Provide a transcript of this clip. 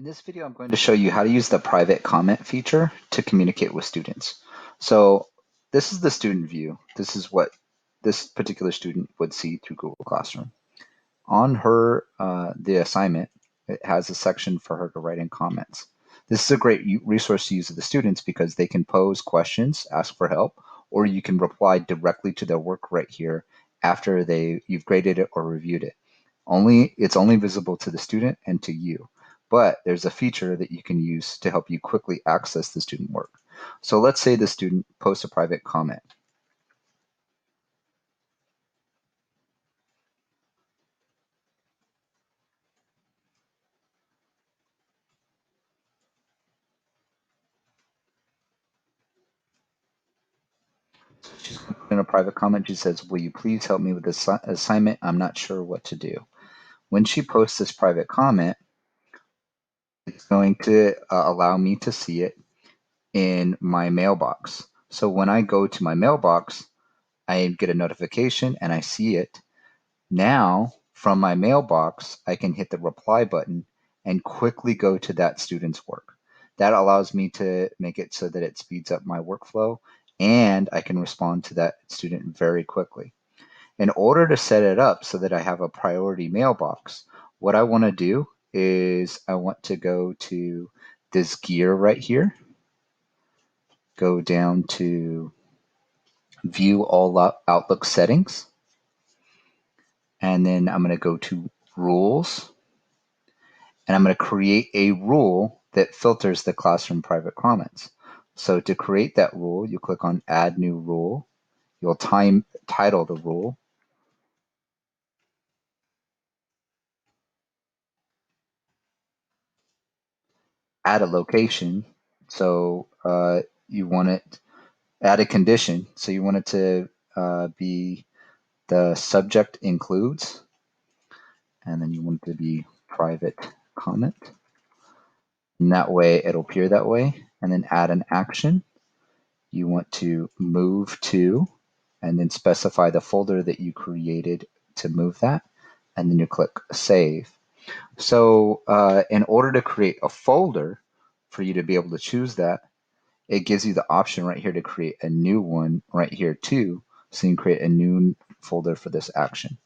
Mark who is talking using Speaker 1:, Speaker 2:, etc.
Speaker 1: In this video, I'm going to show you how to use the private comment feature to communicate with students. So this is the student view. This is what this particular student would see through Google Classroom. On the assignment, it has a section for her to write in comments. This is a great resource to use with the students because they can pose questions, ask for help, or you can reply directly to their work right here after you've graded it or reviewed it. It's only visible to the student and to you, but there's a feature that you can use to help you quickly access the student work. So let's say the student posts a private comment. So she's going to put in a private comment. She says, "Will you please help me with this assignment? I'm not sure what to do." When she posts this private comment, it's going to allow me to see it in my mailbox. So when I go to my mailbox, I get a notification and I see it. Now, from my mailbox, I can hit the reply button and quickly go to that student's work. That allows me to make it so that it speeds up my workflow and I can respond to that student very quickly. In order to set it up so that I have a priority mailbox, what I want to do is I want to go to this gear right here, go down to view all Outlook settings, and then I'm going to go to rules, and I'm going to create a rule that filters the classroom private comments. So to create that rule, you click on add new rule. You'll title the rule. Add a location. So you want it, add a condition. So you want it to be the subject includes, and then you want it to be private comment. And that way it'll appear that way. And then add an action. You want to move to, and then specify the folder that you created to move that. And then you click save. So in order to create a folder for you to be able to choose that, it gives you the option right here to create a new one right here too. So you can create a new folder for this action.